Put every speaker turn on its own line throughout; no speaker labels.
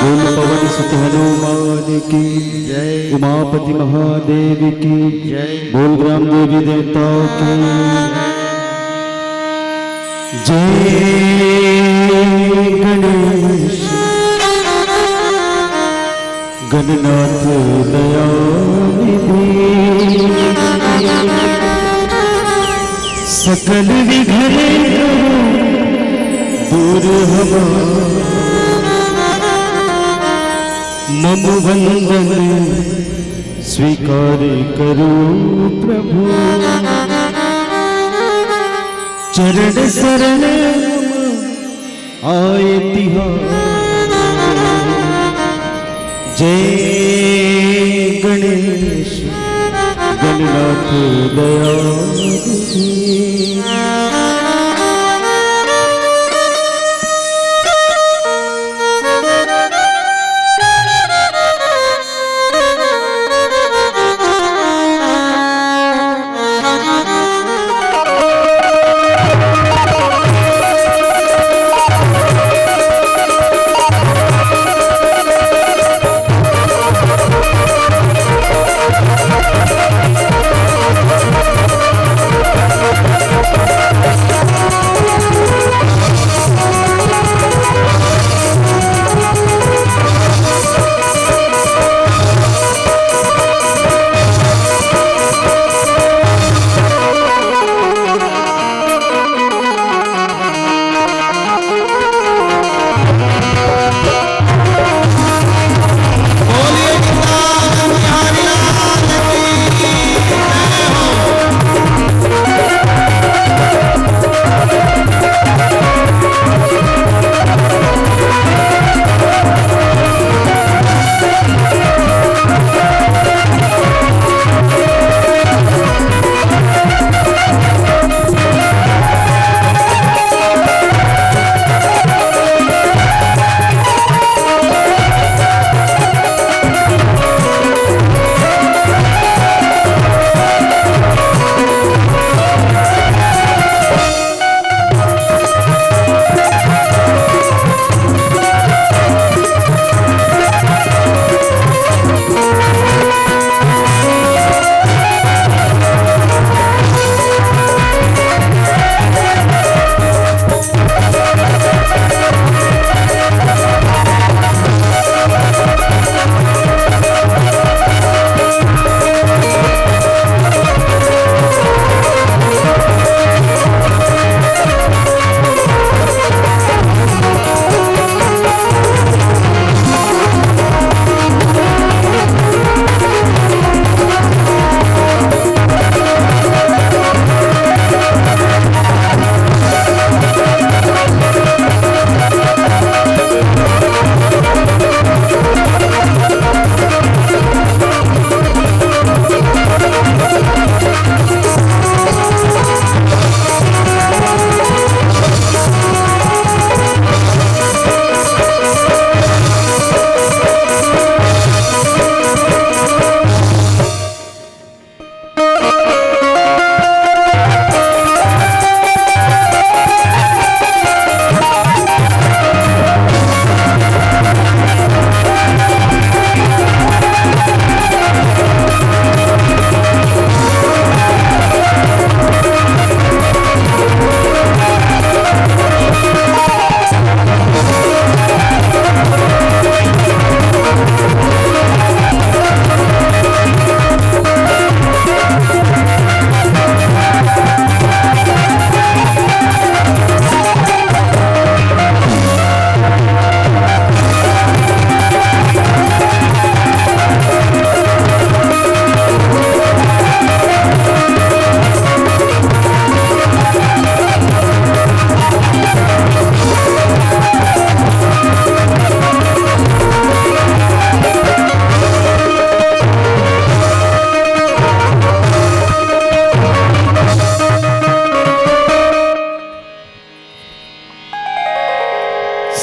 बोल पवन सुत हनुमान की
जय।
उमापति महादेव की
जय।
बोल ग्राम देवी देवताओं की जय। गणेश गणनाथ दयानिधि सकल विघ्न दूर हमारे मम वंदन स्वीकार करो प्रभु चरण शरण आए तिहार जय गणेश गणनाथ दयानिधि।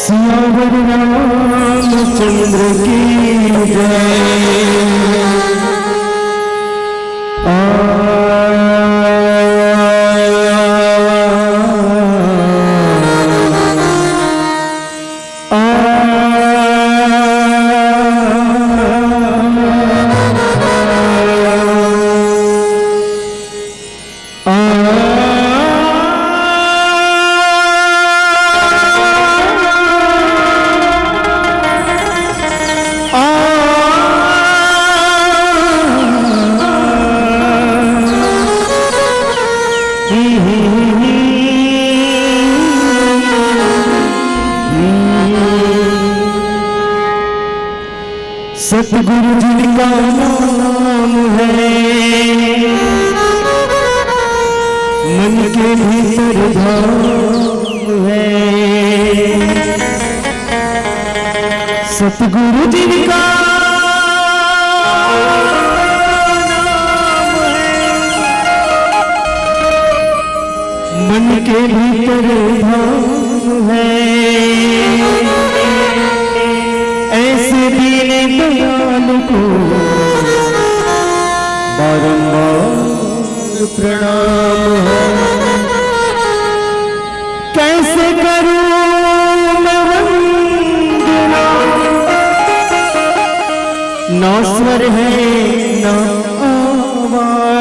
सियावर रामचंद्र की जय। सतगुरु जिनका नाम है, मन के भीतर धाम है। सतगुरु जिनका नाम है, मन के भीतर धाम है। ऐसे दीन दयाल को बारंबार प्रणाम है। कैसे करूं मैं वंदना, ना स्वर है ना आवाज।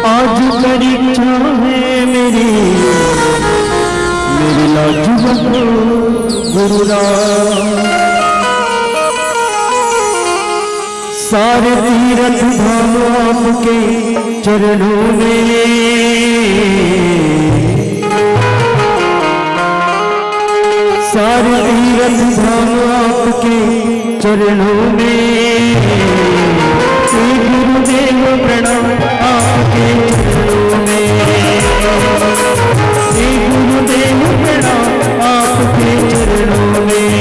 आज परीक्षा है मेरी लाजवाब गुरुराज। सारे तीरथ धाम आपके चरणों में, सारे तीरथ धाम आपके चरणों में। श्री गुरुदेव प्रणाम आपके चरणों में, श्री गुरुदेव प्रणाम आपके चरणों में।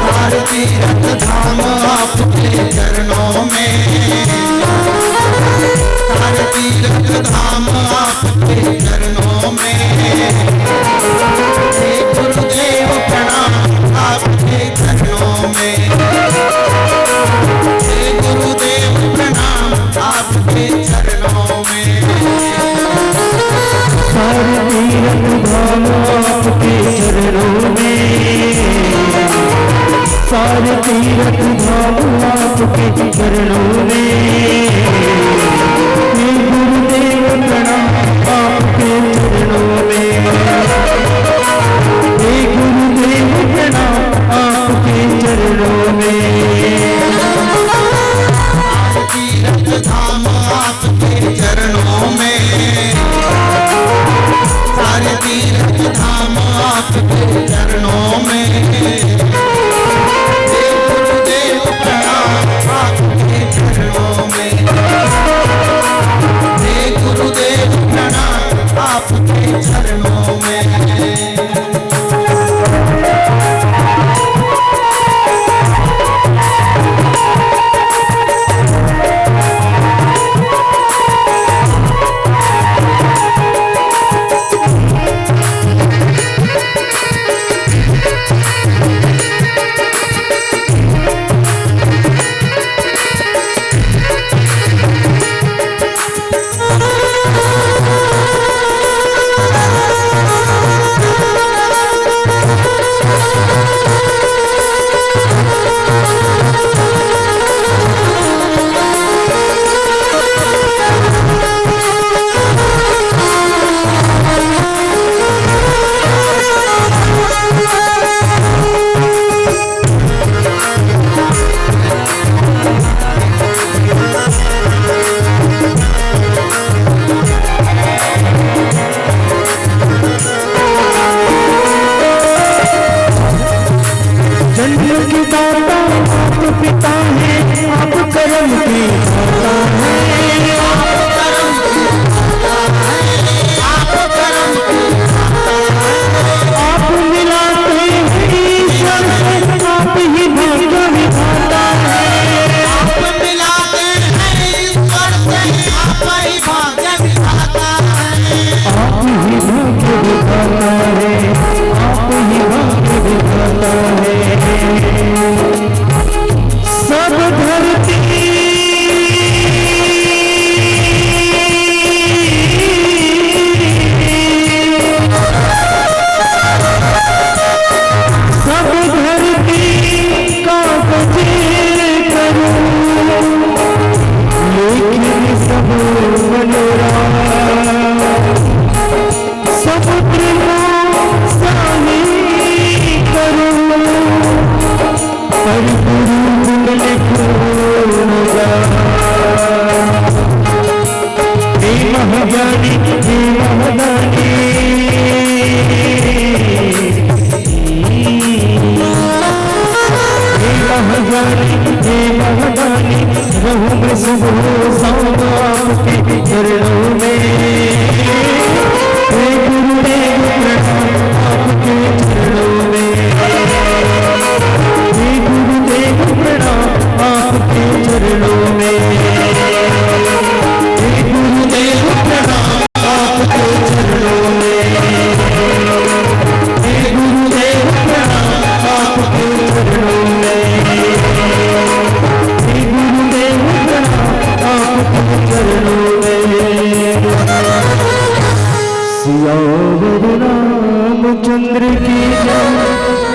सारे तीरथ धाम आपके चरणों में, सारे तीरथ धाम आपके चरणों में। श्री गुरुदेव प्रणाम आपके चरणों में, श्री गुरुदेव प्रणाम आपके चरणों में।
सारे तीरथ धाम आपके चरणों में, सारे तीरथ धाम आपके चरणों में। हे गुरुदेव प्रणाम आपके चरणों में, हे गुरुदेव प्रणाम आपके चरणों में।
तीरथ धाम आपके चरणों में, सारे तीरथ धाम आपके चरणों में। हे गुरुदेव प्रणाम आपके चरणों में,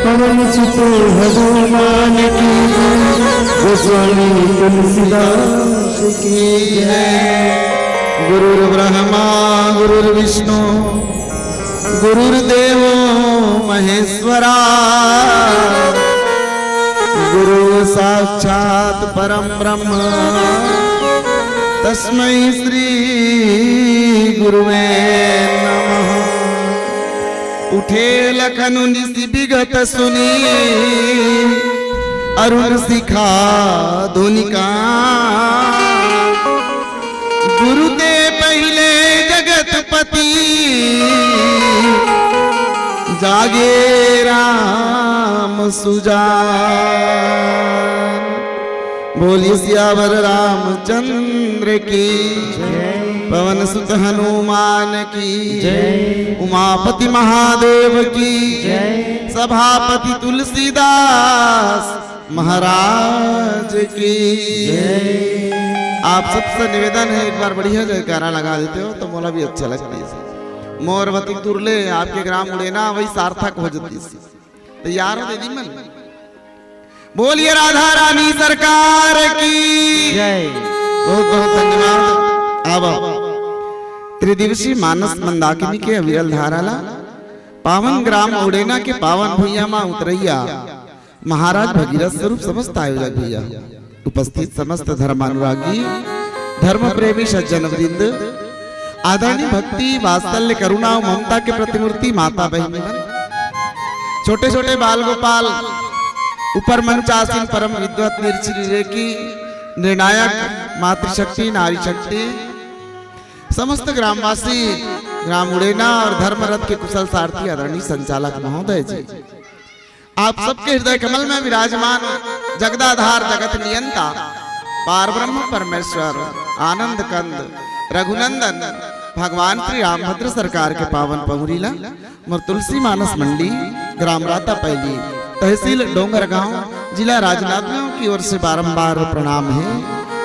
पवन सुत हनुमान की गोस्वामी तुलसीदास की
गुरुर्ब्रह्मा गुरुर्विष्णु गुरुर्देवो महेश्वरा गुरु साक्षात् परम ब्रह्म तस्मै श्री गुरुवे नमः। उठे लखन निशि विगत सुनी अरुण शिखा धुनिका गुरुदे पहले जगतपति जागे राम सुजान। बोलिए सियावर रामचंद्र की पवन सुत हनुमान की उमापति महादेव की सभापति तुलसीदास महाराज की। आप सबसे निवेदन है एक बार बढ़िया जयकारा लगा देते हो तो मोला भी अच्छा लगता है। मोरवती तुरले आपके ग्राम उड़ेना वही सार्थक हो जाती तो यार दीदी मन। बोलिए राधा रानी सरकार की बहुत बहुत धन्यवाद। अब त्रिदिवसीय मानस मंदाकिनी के अविरल धाराला पावन ग्राम उड़ेना के पावन भैया माँ उतरैया महाराज भगीरथ स्वरूप समस्त आयोजक भैया उपस्थित समस्त धर्मानुरागी धर्म प्रेमी सज्जन वृंद आदरणीय भक्ति वात्सल्य करुणा और ममता के प्रतिमूर्ति माता बहनी छोटे छोटे बाल गोपाल ऊपर मंच आसीन परम विद्वत निर्चिरे की निर्णायक मातृशक्ति नारी शक्ति समस्त ग्रामवासी ग्राम उड़ेना और धर्म रथ के कुशल सारथी आदरणीय संचालक महोदय जी आप सबके हृदय कमल में विराजमान जगदाधार जगत नियंता पार ब्रह्म परमेश्वर आनंद कंद रघुनंदन भगवान श्री रामभद्र सरकार के पावन पहुरीला मोर तुलसी मानस मंडी ग्राम राता पहली तहसील डोंगरगांव जिला राजनांदगांव की ओर से बारंबार प्रणाम है।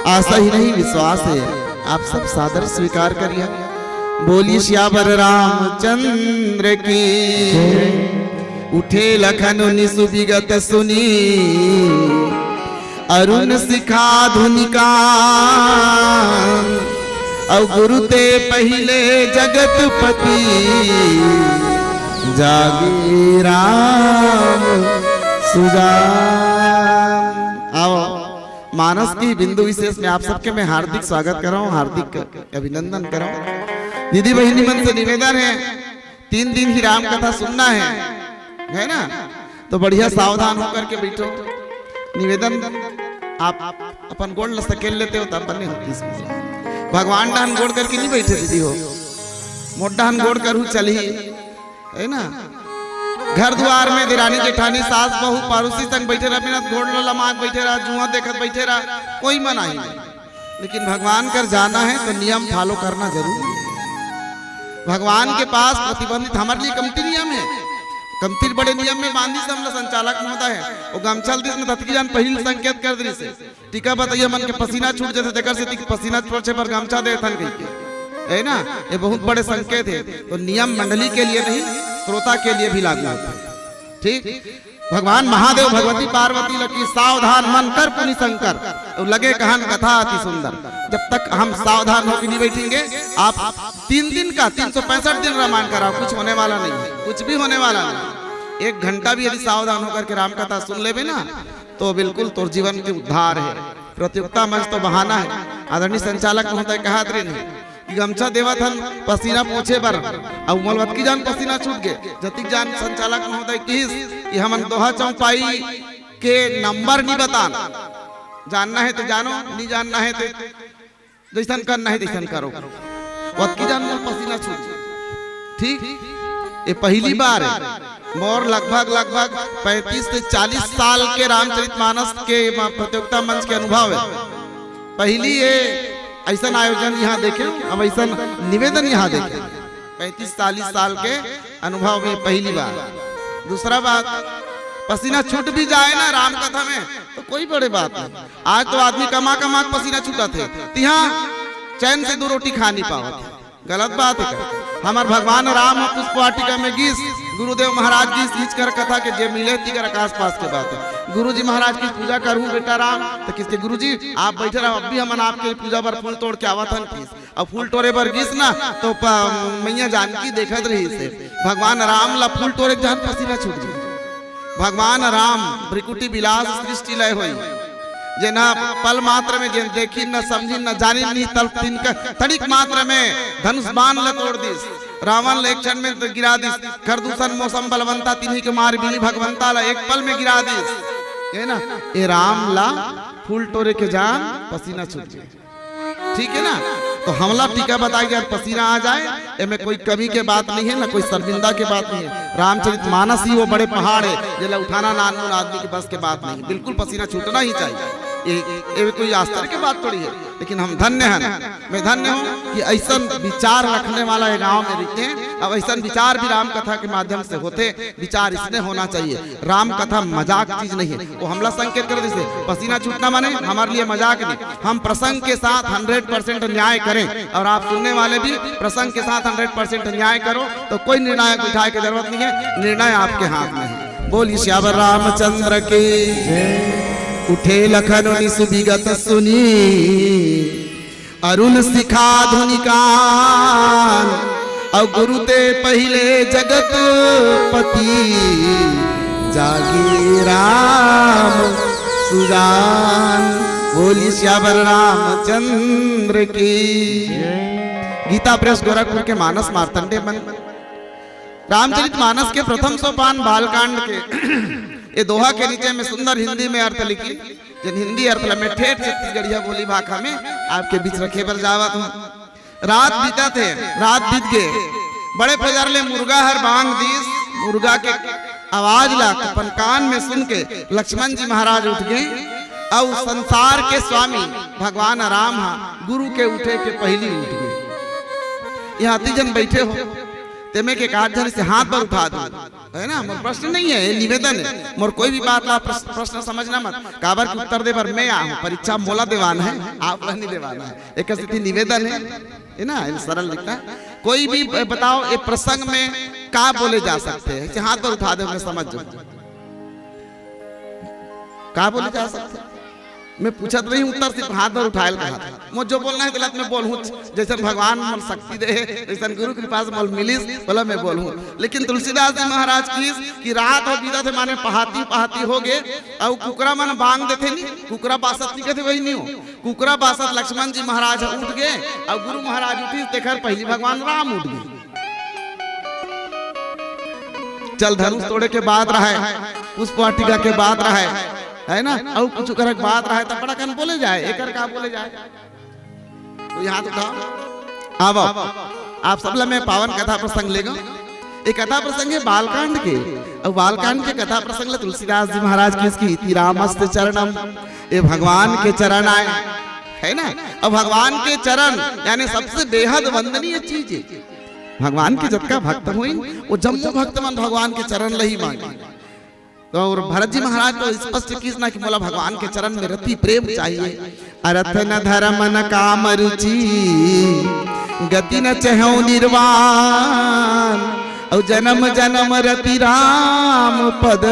आशा ही नहीं विश्वास है आप सब सादर स्वीकार करिए। बोलिए श्यावर रामचंद्र की उठे लखन निशु विगत सुनी अरुण शिखा धुनिका और गुरु ते पहले जगतपति जागे राम सुजान। आओ मानस की बिंदु विशेष में आप सबके मैं हार्दिक स्वागत कर रहा हूँ हार्दिक अभिनंदन कर रहा हूँ। दीदी बहनी मन से निवेदन है 3 दिन ही राम कथा सुनना है ना तो बढ़िया सावधान होकर के बैठो। निवेदन आप अपन गोड़ सकेल लेते हो तब बने होती भगवान डान गोड़ करके नहीं बैठे दीदी हो मोटान गोड़ करू चली है ना। घर द्वार में दिरानी जेठानी सास बहू पारुसी संग बैठे रह बिना घोड़ लमाक बैठे रहा जुआ देखत बैठे रहा कोई मनाही नहीं। लेकिन भगवान कर जाना है तो नियम फॉलो करना जरूरी है। भगवान के पास प्रतिबंधित हमारे लिए कमती नियम है कमती बड़े नियम में बांधी से हमला संचालक महोदय है वो गमछल दिस में तत्की जान पहले संकेत कर दी से टीका बताइए मन के पसीना छूट जैसे जगह से पसीना छोड़े पर गमछा दे थन गई है ना। ये बहुत बड़े संकेत है तो नियम मंडली के लिए नहीं श्रोता के लिए भी लागू होता है। ठीक भगवान महादेव भगवती पार्वती लकी सावधान मन कर पुनि शंकर तो लगे कहन कथा अति सुंदर। जब तक हम सावधान होकर नहीं बैठेंगे आप 3 दिन का 365 दिन रामायण कराओ कुछ होने वाला नहीं है कुछ भी होने वाला नहीं। 1 घंटा भी यदि सावधान होकर के राम कथा सुन लेवे ना तो बिल्कुल तोर जीवन के उद्धार है। प्रतियोगिता मंच तो बहाना है। आदरणीय संचालक महोदय कहा नहीं कि गमछा देवा थन पसीना पोछे बर और उमलवत की जान पसीना छूट गए जतिक जान संचालक महोदय किस कि हमन दोहा चौपाई के नंबर नहीं बताना जानना है तो जानो नहीं जानना है तो जैसन करना है जैसन करो वत की जान पसीना छूट ठीक। ये पहली बार है मोर लगभग 35 से 40 साल के रामचरितमानस के प्रतियोगिता मंच के अनुभव है। पहली ये ऐसा आयोजन यहाँ देखे अब ऐसा निवेदन यहाँ देखे 35-40 साल के अनुभव में पहली बार। दूसरा बात पसीना छूट भी जाए ना राम कथा में तो कोई बड़ी बात नहीं। आज तो आदमी कमा कमा पसीना छूटा थे यहाँ चैन से 2 रोटी खा नहीं पावा थे गलत बात है। हमारे भगवान राम पुष्प वाटिका में गीस गुरुदेव महाराज की सींच कर कथा के जे मिले तीकर आकाश पास के बात है। गुरु जी महाराज की पूजा करूं बेटा राम तो किसके गुरु जी आप बैठे रहो, अब भी हमन आपके पूजा पर फूल तोड़ के आवत हन किस अब फूल तोड़े पर गिस ना तो मैया जानकी देखत रही से भगवान राम ला फूल तोड़े जान पसीना छूट गई। भगवान राम भ्रिकुटी विलास सृष्टि लय होई जेना पल मात्र में जिन देखी न समझी न जानी नहीं तल तिनका तनिक मात्र में धनुष बाण ल तोड़ दिस रावण ले एक क्षण में तो गिरा दिस कर दूसर मौसम बलवंता तिन्हीं के मार बिली भगवंता ला एक पल में गिरा दिस है ना। ये राम ला फूल तोड़े के जान पसीना छूट जाए ठीक है ना। तो हमला टीका बताई गया पसीना आ जाए इसमें कोई कमी के बात नहीं है ना कोई शर्मिंदा के बात नहीं है। रामचरितमानस ही वो बड़े पहाड़ है जिला उठाना नानून आदमी के बस के बात नहीं, बिल्कुल पसीना छूटना ही चाहिए। ये कोई आश्चर्य की बात थोड़ी है, लेकिन हम धन्य हैं, मैं धन्य हूँ कि ऐसा विचार रखने वाला ये गांव में रहते हैं। अब ऐसा विचार भी राम कथा के माध्यम से होते, विचार इसने होना चाहिए। राम कथा मजाक चीज नहीं है, वो हमला संकेत कर देते पसीना छूटना माने हमारे लिए मजाक नहीं। हम प्रसंग के साथ 100% न्याय करें और आप सुनने वाले भी प्रसंग के साथ 100% न्याय करो तो कोई निर्णय उठाए की जरूरत नहीं है, निर्णय आपके हाथ में है। बोलिए श्यावर रामचंद्र के उठे लखन सुविगत सुनी अरुण शिखा धुनिकान और गुरु ते पहले जगत पति जागी राम सुजान। बोली श्यावर रामचंद्र की। गीता प्रेस गोरखपुर के मानस मार्तंडे बन रामचरितमानस के प्रथम सोपान बालकांड के ये दोहा के नीचे में सुंदर हिंदी में अर्थ लिखी जिन हिंदी अर्थ में ठेठ छत्तीसगढ़िया बोली भाखा में आपके बीच रखे पर जावत हूँ। रात बीता थे, रात बीत गए, बड़े फजर ले मुर्गा हर बांग दीस मुर्गा के आवाज ला अपन कान में सुन के लक्ष्मण जी महाराज उठ गए और संसार के स्वामी भगवान राम गुरु के उठे के पहली उठ गए। यहाँ तीजन बैठे हो तेमे के काजन से हाथ पर उठा दो है ना। मोर प्रश्न नहीं है, निवेदन है। मोर कोई भी बात ला प्रश्न समझना मत, काबर के उत्तर दे पर मैं आऊं, परीक्षा मोला देवाना है, आप नहीं देवाना है। एक स्थिति निवेदन है ना, सरल लिखना है। कोई भी बताओ ये प्रसंग में क्या बोले जा सकते हैं, हाथ पर उठा दे मैं समझ जाऊं क्या बोले जा सकते हैं। मैं पूछत रही उत्तर सिर्फ हाथ पर उठायल कहा मुझे जो बोलना है गलत मैं बोलूं, जैसे भगवान मन शक्ति दे जैसे गुरु कृपा से मल मिलिस बोला मैं बोलूं। लेकिन तुलसीदास जी महाराज की रात हो बीता थे माने पहाती पहाती हो गए और कुकरा मन बांग देते नहीं, कुकरा बासत नहीं कहते वही नहीं हो, कुकरा बासत लक्ष्मण जी महाराज उठ गए और गुरु महाराज उठी देखकर पहली भगवान राम उठ गए। चल धनुष तोड़े के बाद रहे, पुष्प वाटिका के बाद रहे है ना, और कुछ करक बात रहे तो बड़ा कन बोले जाए, एक का बोले जाए तो यहाँ उठाओ। अब आप सब में पावन कथा प्रसंग लेगा। एक कथा प्रसंग है बालकांड के, और बालकांड के कथा प्रसंग तुलसीदास जी महाराज की इसकी रामस्त चरणम, ये भगवान के चरण आए है ना। और भगवान के चरण यानी सबसे बेहद वंदनीय चीज है। भगवान के जब का भक्त हुई वो जम्मू भक्त मन भगवान के चरण लही मांगे। तो और भरत जी महाराज को स्पष्ट कीजना कि बोला भगवान के चरण में रति प्रेम चाहिए। अर्थ न धर्म न काम रुचि गति न चहु निर्वाण और जन्म जन्म रति राम पद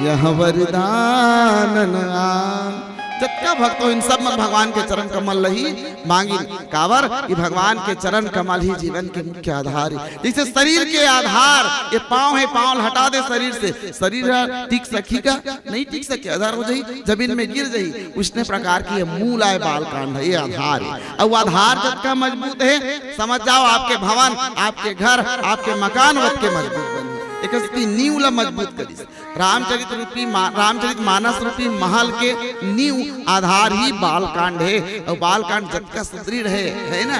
यह वरदान आन। जत्का भक्त हो इन सब में भगवान के चरण कमल लही मांगी कावर कि भगवान के चरण कमल ही जीवन के मुख्य आधार है। जैसे शरीर के आधार ये पांव है, पांव हटा दे शरीर से, शरीर टिक सकी का नहीं टिक सके, आधार हो जाई जमीन में गिर जाई। उसने प्रकार की ये मूल आय बालकांड है, ये आधार है। और आधार जत्का मजबूत है समझ जाओ आपके भवन, आपके घर, आपके मकान वत के मजबूत बने। एक नींव ला मजबूत करी। रामचरित मानस रूपी महल के नींव आधार ही बालकांड है। और बालकांड जतका सुदृढ़ है ना,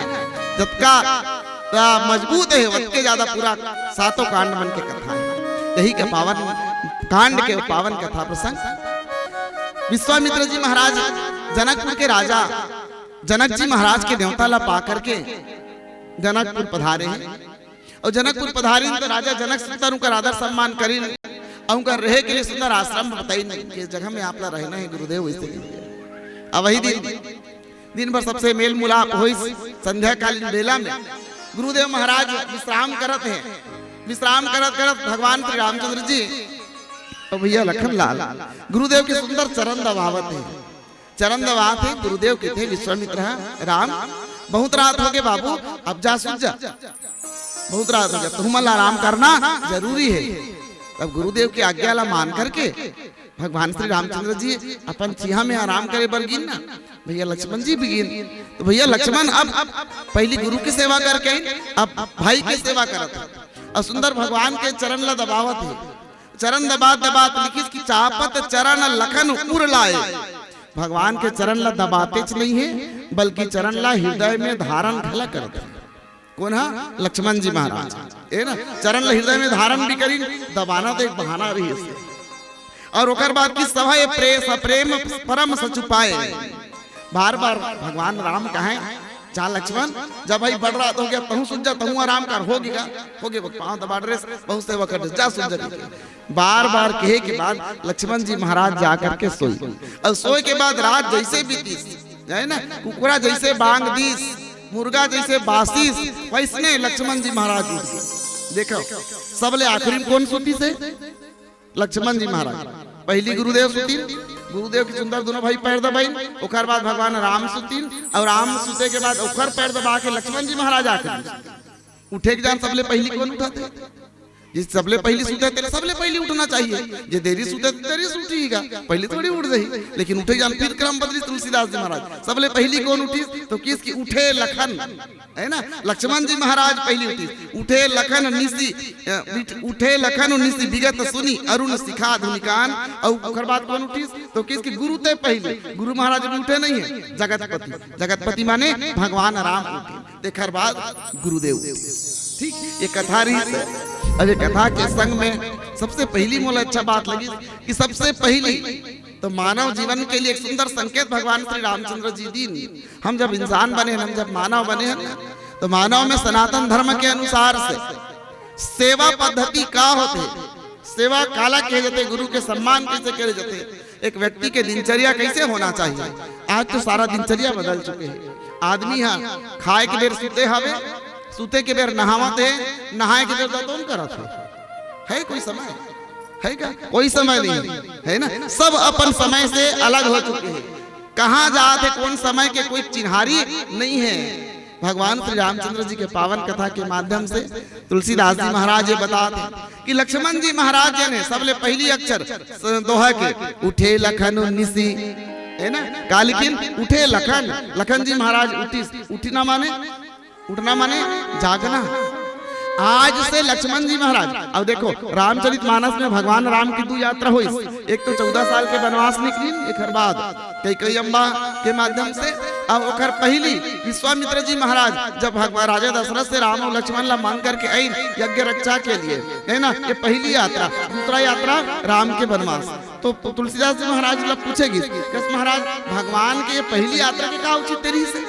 जतका मजबूत है वतके ज्यादा पूरा सातों कांड मन के कथा है। यही के पावन कांड के पावन कथा प्रसंग विश्वामित्र जी महाराज जनकपुर के राजा जनक जी महाराज के न्योता ला पा करके जनकपुर पधारे हैं। और जनकपुर पधारी तो राजा जनक सुंदर उनका आदर सम्मान करी और उनका रहे के लिए सुंदर आश्रम बताई नहीं कि जगह में आपला रहना है गुरुदेव। वैसे अब वही दिन भर सबसे मेल मुलाप हुई। संध्या कालीन बेला में गुरुदेव महाराज विश्राम करत हैं। विश्राम करत करत भगवान श्री रामचंद्र जी तो भैया लखन लाल गुरुदेव के सुंदर चरण दबावत है। चरण दबात है गुरुदेव के थे विश्वामित्र राम बहुत रात हो गए बाबू, अब जा सुन जा, बहुत रात हो गया, तुम्हें आराम करना जरूरी है। तब गुरुदेव की आज्ञा ला मान करके भगवान श्री रामचंद्र जी अपन चिहा में आराम करे बर गिन ना, भैया लक्ष्मण जी भी गिन। तो भैया लक्ष्मण अब पहली गुरु की सेवा करके अब भाई की सेवा करत और सुंदर भगवान के चरण ला दबावत है। चरण दबात दबात लिखित की चापत चरण लखन उर लाए। भगवान के चरण ला दबाते नहीं है बल्कि चरण ला हृदय में धारण खला करते। कौन है? लक्ष्मण जी महाराज है ना। चरण ला हृदय में धारण भी करी, दबाना तो एक बहाना रही है। और ओकर बाद की सभा प्रेम परम सचुपाए। बार बार भगवान राम कहे जा लक्ष्मण जब भाई बढ़ रहा तो हो गया तहु सुन जा, तहु आराम कर, हो गया पांव दबा रे बहुत सेवा कर जा सुन जा। बार बार कहे के बाद लक्ष्मण जी महाराज जाकर के सोई और सोए के बाद रात जैसे बीती है ना, कुकुरा जैसे बांग दीस, मुर्गा जैसे बासीस, वैसने लक्ष्मण जी महाराज उठ गए। देखो सबले आखिरी कौन सुती से? लक्ष्मण जी महाराज। पहली गुरुदेव सुतीन, गुरुदेव की सुंदर दोनों भाई पैर दबाई, ओकर बाद भगवान राम सुतीन और राम सुते के बाद ओकर पैर दबा के लक्ष्मण जी महाराज आकर उठे के जान सबले पहली कौन उठाते? जिस सबले पहली सुते तेरे सबले पहली उठना चाहिए, जे देरी सुते देरी से उठेगा, पहले थोड़ी उठ जाही, लेकिन उठे जान फिर क्रम बदली तुलसीदास जी महाराज। सबले पहली कौन उठी? तो किसकी? उठे लखन है ना, लक्ष्मण जी महाराज पहली उठी। उठे लखन निसी, उठे लखन निसी विगत सुनी अरुण शिखा धुनिकान। और ओकर बाद कौन उठी? तो किसकी? गुरु ते पहले। गुरु महाराज भी उठे नहीं है, जगतपति। जगतपति माने भगवान राम उठे, देखर बाद गुरुदेव। ठीक, ये कथा रही। अब ये कथा के संग में सबसे पहली मोला अच्छा बात लगी कि सबसे पहली तो मानव जीवन के लिए एक सुंदर संकेत भगवान श्री रामचंद्र जी दी। हम जब इंसान बने, हम जब मानव बने हैं तो मानव में सनातन धर्म के अनुसार से सेवा पद्धति का होते, सेवा काला किए जाते, गुरु के सम्मान कैसे करे जाते, एक व्यक्ति के दिनचर्या कैसे होना चाहिए। आज तो सारा दिनचर्या बदल चुके हैं। आदमी यहाँ खाए के बेर सुते हवे, सुते के बेर नहावत है, नहाए के बेर दातुन करत है कोई समय है क्या? कोई समय नहीं है ना। सब अपन समय से अलग हो चुके हैं। कहाँ जाते कौन समय के कोई चिन्हारी नहीं है। भगवान श्री रामचंद्र जी के पावन कथा के माध्यम से तुलसीदास जी महाराज ये बताते कि लक्ष्मण जी महाराज ने सबले पहली अक्षर दोहा के उठे लखन निसी है ना, कालिकिन उठे लखन। लखन जी महाराज उठना माने उठना माने जागना। आज से लक्ष्मण जी महाराज, अब देखो रामचरितमानस में भगवान राम की 2 यात्रा हुई। एक तो 14 साल के वनवास निकली, एक बाद कैकेयी अम्बा के माध्यम से। अब ओकर पहली विश्वामित्र जी महाराज जब भगवान राजा दशरथ से राम और लक्ष्मण ला मांग करके आई यज्ञ रक्षा के लिए है ना, ये पहली यात्रा। दूसरा यात्रा राम के वनवास। तो तुलसीदास जी महाराज ला पूछेगी कस महाराज भगवान के पहली यात्रा के का उचित तेरी से,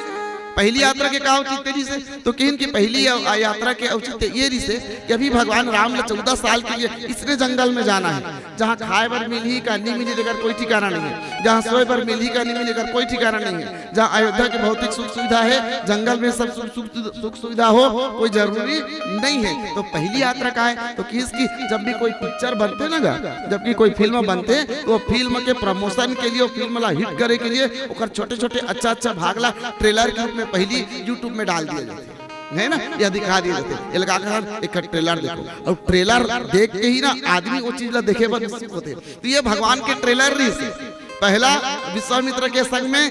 पहली यात्रा के का उचित तेरी से? तो कहीं की पहली यात्रा के उचित ये रही से कि अभी भगवान राम ने 14 साल के लिए इसने जंगल में जाना है, जहाँ खाए पर मिली का नहीं मिली अगर कोई ठिकाना नहीं है, जहाँ सोए पर मिली का नहीं मिली अगर कोई ठिकाना नहीं है, जहाँ अयोध्या की भौतिक सुख सुविधा है, जंगल में सब सुख सुविधा हो कोई जरूरी नहीं है। तो पहली यात्रा का है तो किसकी? जब भी कोई पिक्चर बनते ना, जबकि कोई फिल्म बनते तो फिल्म के प्रमोशन के लिए, फिल्म ला हिट करे के लिए छोटे छोटे अच्छा भागला ट्रेलर के रूप में पहली YouTube में डाल दिया जाते है ना, या दिखा दिए जाते। ये लगा कर एक ट्रेलर देखो, और ट्रेलर देख के ही ना आदमी वो चीज ला देखे पर उत्सुक होते। तो ये भगवान के ट्रेलर नहीं से पहला विश्वामित्र के संग में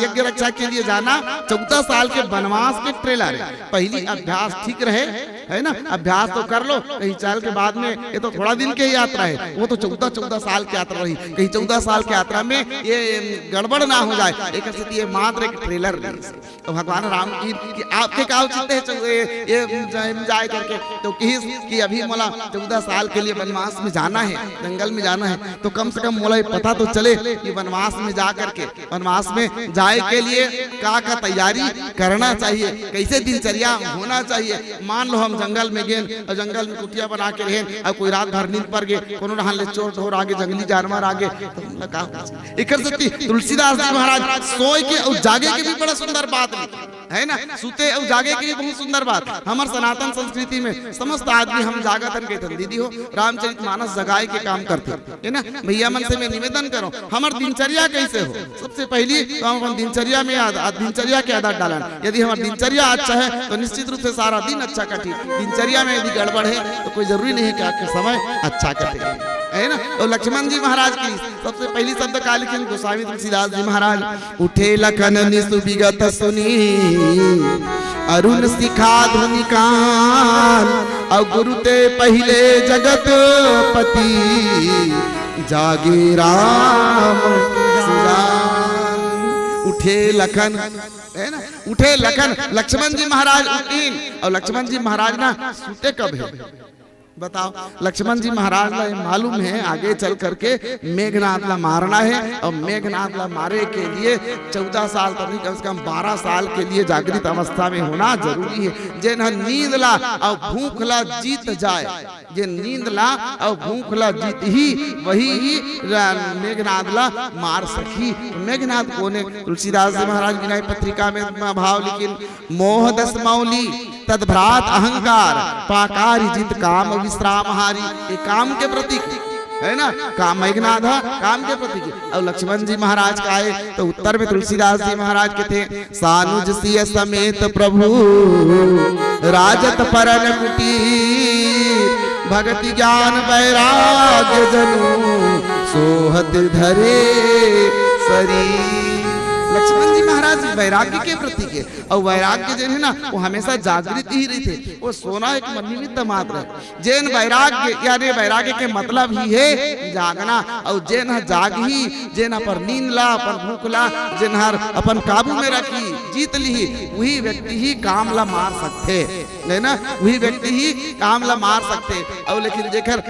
यज्ञ रक्षा के लिए जाना, 14 साल के वनवास के ट्रेलर। पहली अभ्यास ठीक रहे है ना, अभ्यास तो कर लो, कहीं चाल के बाद में ये तो थोड़ा दिन के यात्रा है, वो तो 14 साल की यात्रा रही। कहीं 14 साल की यात्रा में ये गड़बड़ ना हो जाए, एक स्थिति ये मात्र एक ट्रेलर नहीं। तो भगवान राम की कि आपके का उचित है ये जाए करके, तो कि अभी मोला 14 साल के लिए वनवास में जाना है, जंगल में जाना है, तो कम से कम मोला पता तो तो चले कि वनवास में जा करके वनवास में जाए के लिए का तैयारी करना चाहिए, कैसे दिनचर्या होना चाहिए। मान लो हम जंगल में गए और जंगल में कुटिया बना के रहे और कोई रात भर नींद पर गए, कोनो नहान ले चोर ढोर आगे, जंगली जानवर आगे, तो कर सकती। तुलसीदास जी महाराज सोए के और जागे के भी बड़ा सुंदर बात है ना, सुते और जागे के भी बहुत सुंदर बात। हमारे सनातन संस्कृति में समस्त आदमी हम जागतन कहते हैं। दीदी हो रामचरितमानस जगाए के काम करते है ना। भैया मन से मैं निवेदन करो हमार दिनचर्या कैसे हो, सबसे पहली तो हम अपन दिनचर्या में दिनचर्या के आदत डालन। यदि हमारा दिनचर्या अच्छा है तो निश्चित रूप से सारा दिन अच्छा कटे। दिनचर्या में यदि गड़बड़ है तो कोई जरूरी नहीं है कि आपके समय अच्छा कटे, है ना। तो लक्ष्मण जी महाराज की सबसे पहली शब्द का लिखिन गोस्वामी तुलसीदास जी महाराज, उठे लखन निसु विगत सुनी अरुण शिखा ध्वनि कान, और गुरु ते पहले जगत पति जागे राम सुजान। उठे लखन, है ना, उठे लखन। लक्ष्मण जी महाराज उठीन, और लक्ष्मण जी महाराज ना सूते कब है बताओ। लक्ष्मण जी महाराज ला मालूम है आगे चल करके मेघनाथ ला मारना है, और मेघनाथ ला मारे के लिए 14 साल तक नहीं, कम से कम 12 साल के लिए जागृत अवस्था में होना जरूरी है। जे नींद ला और भूख ला जीत जाए, जे नींद ला और भूख ला जीत ही वही ही मेघनाथ ला मार सकी। मेघनाथ कौन है? तुलसीदास जी महाराज विनय पत्रिका में भाव लिखिन, मोह दस मौली तद्भ्रात अहंकार पाकारी जित काम विश्राम हारी। ये काम के प्रतीक है ना, काम मेघनाथ काम के प्रतीक। और लक्ष्मण जी महाराज का आए तो उत्तर में तुलसीदास जी महाराज के थे, सानुज सिय समेत प्रभु राजत परन कुटीर, भक्ति ज्ञान वैराग्य जनु सोहत धरे शरीर। लक्ष्मण जी महाराज वैराग्य के प्रतीक है, और वैराग्य जो है ना वो हमेशा जागृत ही रही थे। वो सोना एक निमित्त मात्र है। जैन वैराग्य यानी वैराग्य के मतलब ही है जागना, और जैन जाग ही जैन अपन नींद ला, अपन भूख ला, जैन हर अपन काबू में रखी जीत ली, वही व्यक्ति ही काम ला मार सकते है ना, वही व्यक्ति ही काम ला मार सकते। और लेकिन जेकर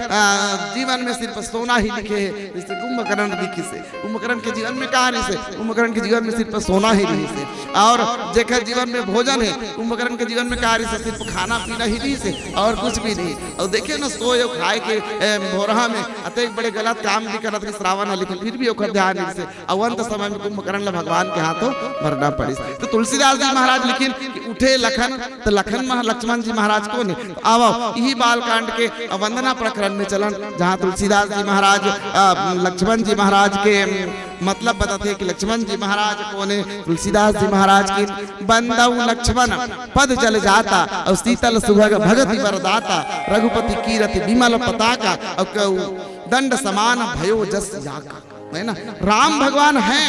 जीवन में सिर्फ सोना ही लिखे है, जैसे कुंभकर्ण लिखी से, कुंभकर्ण के जीवन में कहानी से, कुंभकर्ण के जीवन में सिर्फ सोना ही नहीं से। और जेकर जीवन में भोजन है, कुंभकर्ण के जीवन में कार्य से सिर्फ खाना पीना ही नहीं से और कुछ भी नहीं। और देखिए ना सोए खाए के भोरहा में अतः बड़े गलत काम भी करत श्रावण है, लेकिन फिर भी ओकर ध्यान नहीं से अवंत समय में कुंभकर्ण भगवान के हाथों मरना पड़ी। तो तुलसीदास जी महाराज लिखिन कि उठे लखन, तो लखन लक्ष्मण जी महाराज को नहीं। तो आओ यही बालकांड के वंदना प्रकरण में चलन, जहाँ तुलसीदास जी महाराज लक्ष्मण जी महाराज के मतलब बताते कि लक्ष्मण जी महाराज कौन है। तुलसीदास जी महाराज की बंदऊ लक्ष्मण पद चल जाता, और शीतल सुभग भगति वरदाता, रघुपति कीरति विमल पताका, और दंड समान भयो जस जाका, है ना। राम भगवान है,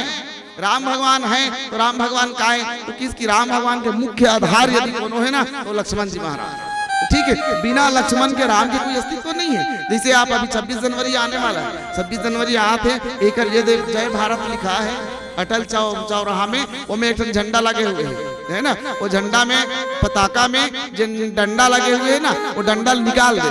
राम भगवान है तो राम भगवान का है तो किसकी? राम भगवान के मुख्य आधार यदि कोनो है ना तो लक्ष्मण जी महाराज। ठीक है, बिना लक्ष्मण के राम की कोई अस्तित्व नहीं है। जैसे आप अभी 26 जनवरी आने वाला है, 26 जनवरी आते हैं, एक जय भारत लिखा है अटल चौराहा में, वो में एक झंडा लगे हुए है ना, वो झंडा में पताका में जिन डंडा लगे हुए है ना, वो डंडल निकाल दे,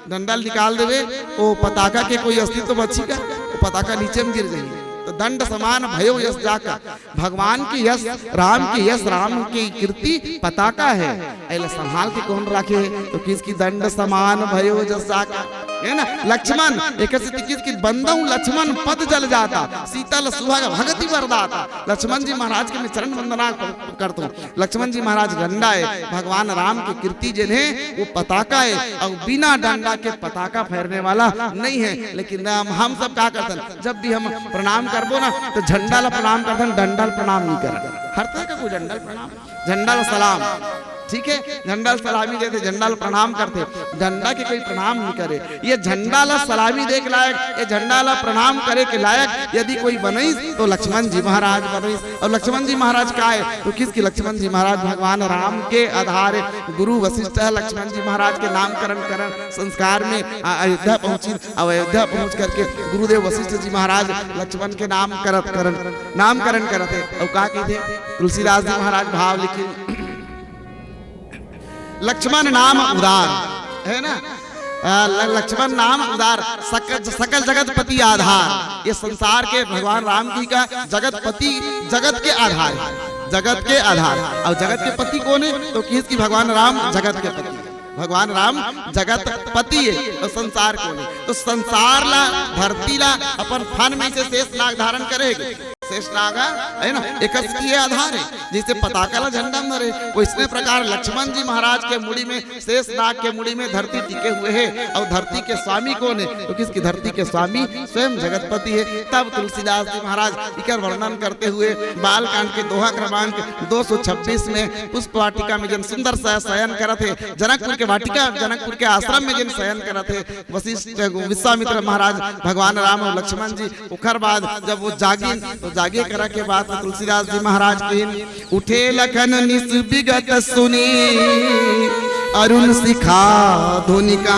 डंडल निकाल देवे, वो पताका के कोई अस्तित्व बची का? वो पताका नीचे में गिर जाएगी। तो दंड समान भयो यश जाका, भगवान की यश, राम की यश, राम की कीर्ति पताका है, ऐला संभाल के कौन रखे तो किसकी? दंड समान भयो यश जाका, है ना। लक्ष्मण एक किसकी? बंदऊ लक्ष्मण पद जल जाता, शीतल सुहाग भगति वरदाता। लक्ष्मण जी महाराज के मैं चरण वंदना करता हूँ। लक्ष्मण जी महाराज डंडा है, भगवान राम की कीर्ति जिन्हें वो पताका है, और बिना डंडा के पताका फहरने वाला नहीं है। लेकिन हम सब क्या करते हैं, जब भी हम प्रणाम करबो ना तो झंडा ला प्रणाम करते हैं, डंडा प्रणाम नहीं कर। हर तरह का कोई डंडा प्रणाम, झंडा सलाम, ठीक है, झंडा सलामी देते, झंडा प्रणाम करते, झंडा के कोई प्रणाम नहीं करे। ये झंडा ला सलामी देख लायक, ये झंडा ला प्रणाम करे के लायक यदि कोई बनईस तो लक्ष्मण जी महाराज बनईस। और लक्ष्मण जी महाराज का है तो किसकी? लक्ष्मण जी महाराज भगवान राम के आधार, गुरु वशिष्ठ लक्ष्मण जी महाराज के नामकरण करण संस्कार में अयोध्या पहुंची। अयोध्या पहुंच करके गुरुदेव वशिष्ठ जी महाराज लक्ष्मण के नामकरण करते। और का कहते? तुलसीदास जी महाराज भाव लिखे, लक्ष्मण नाम उदार, है ना। लक्ष्मण नाम उदार सकल जगतपति आधार। ये संसार के भगवान राम जी का जगतपति, जगत के आधार है, जगत के आधार। और जगत के पति कौन है? तो किसकी? भगवान राम जगत के पति, भगवान राम जगत पति है। तो संसार कौन है? तो संसार ला, धरती ला अपन फन में से शेष नाग धारण करेगी। शेष नाग है ना, एक आधार है, जिसे पताका ला झंडा में रहे। वैसने प्रकार लक्ष्मण जी महाराज के मुड़ी में, शेष नाग के मुड़ी में धरती टिके हुए है। और धरती के स्वामी कौन है? तो किसकी? धरती के स्वामी स्वयं जगतपति है। तब तुलसीदास जी महाराज इकर वर्णन करते हुए बाल कांड के दोहा क्रमांक 226 में पुष्प वाटिका में जन सुंदर सा शयन करत है, जनकपुर के वाटिका, जनकपुर के आश्रम में जन शयन करत है वशिष्ठ विश्वामित्र महाराज, भगवान राम और लक्ष्मण जी। उखर बाद जब वो जागी, तो जागे करा के बाद तुलसीदास जी महाराज के उठे लखन निस विगत सुनी, अरुण सिखा धुनिका।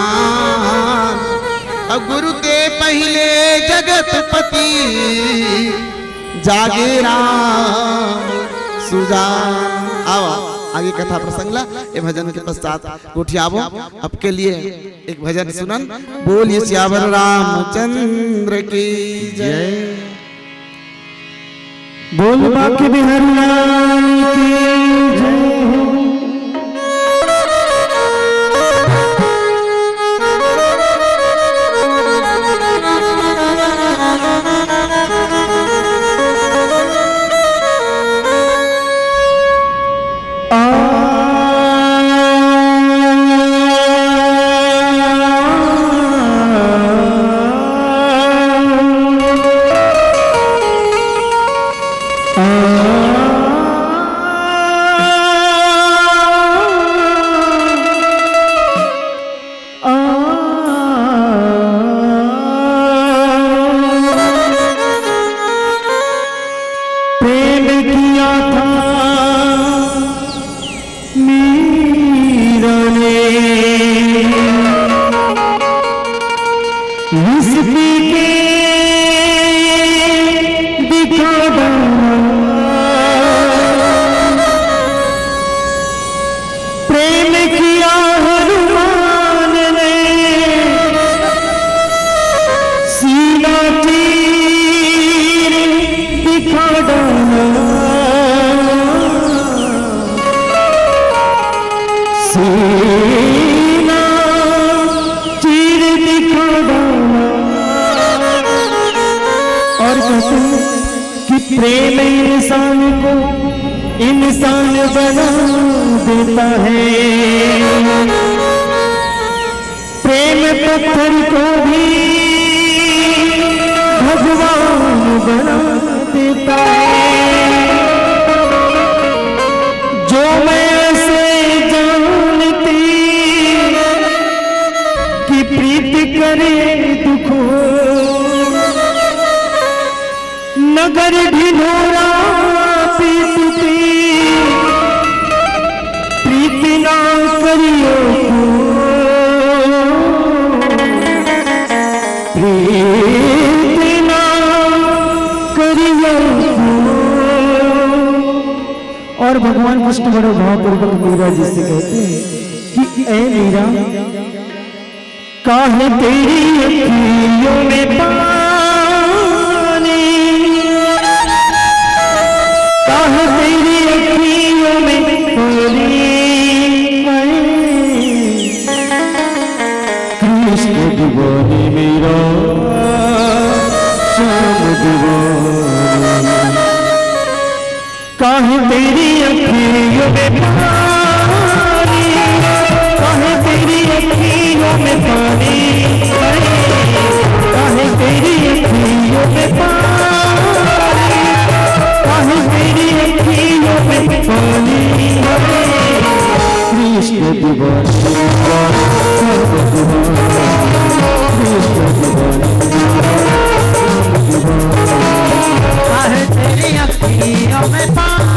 अब गुरु ते पहले जगतपति, जागे राम सुजान। आओ आगे कथा प्रसंग ला। ये भजन के पश्चात उठियाबो। अब के लिए एक भजन सुनन। बोलिए सियावर रामचंद्र की जय।
बोल बाके बिहारी लाल की जय हो। प्रेम इंसान को इंसान बना देता है, प्रेम पत्थर को भी भगवान बना देता है। जो मैं ऐसे जानती कि प्रीति करे दुख नगर ढिढोरा पीटती, प्रीति ना करियो प्रीति ना करियो। और भगवान कृष्ण बड़े भावपूर्वक मीरा जी से कहते हैं कि ऐ मीरा, काहे तेरी अखियों में तेरी अखियों में कृष्ण दीवानी मेरा श्याम दीवानी, काहे तेरी अखियों में पानी, काहे तेरी अखियों में पानी, काहे तेरी अखियों में पानी, काहे तेरी अखियों में पानी। कृष्ण दीवानी काहे तेरी अखियों में पानी,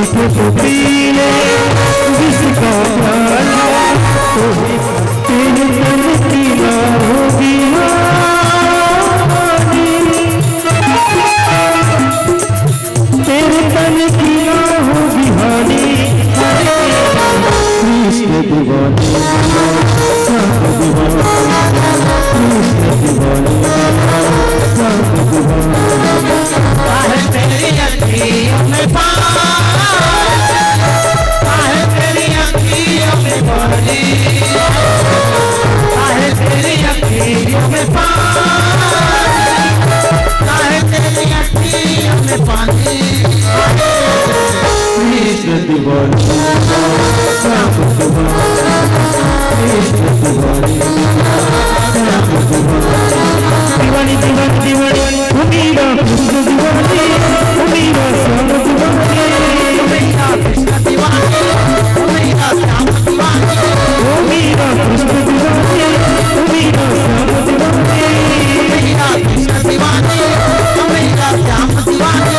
उठे तो पी ले जिसका प्याला तो तेरे तन की ना होगी तेरे तन की ना होगी हानि कृष्ण दीवानी सब दीवानी कृष्ण दीवानी सब दीवानी
तेरी अखियों में तेरी अखियों में पानी तेरी अखियों में तेरी अखियों में पानी
कृष्ण दीवानी सब दीवानी कृष्ण दीवानी सब दीवानी दीवानी दीवानी उमीरा कृष्ण दीवानी उमीरा श्याम दीवानी
उमीरा कृष्ण दीवानी उमीरा श्याम दीवानी
उमीरा कृष्ण दीवानी उमीरा श्याम दीवानी
उमीरा कृष्ण दीवानी उमीरा श्याम दीवानी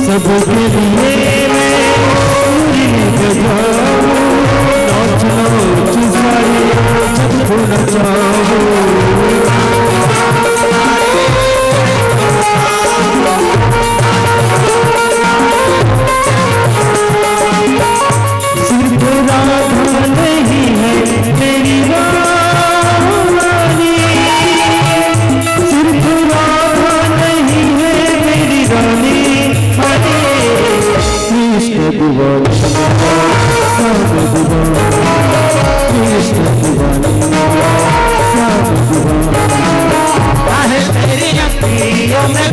सबके लिए मैं पूरी बजाऊं नाच नाच सारे सबको नचाऊं सिर्फ राधा नहीं है मेरी रानी सिर्फ राधा नहीं है मेरी रानी कृष्ण दीवानी सब दीवानी कृष्ण दीवानी सब दीवानी
तेरी अखियों में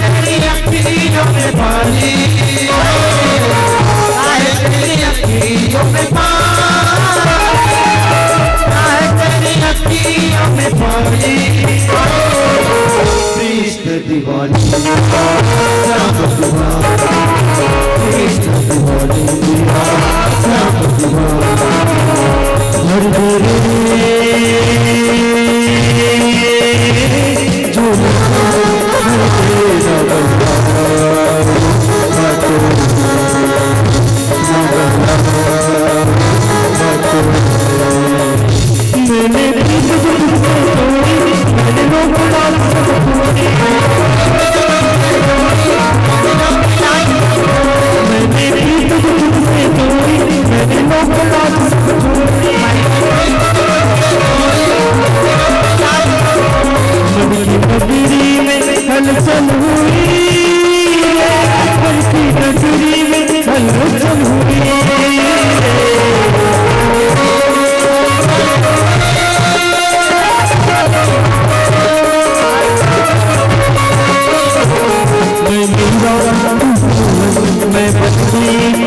तेरी अखियों में पानी तेरी अखियों में तेरी अखियों में पानी
कृष्ण दीवानी सब दीवानी कृष्ण दीवानी सब दीवानी हर मेरे जो हलचल हुई की नगरी में हलचल हुई मैं बंदी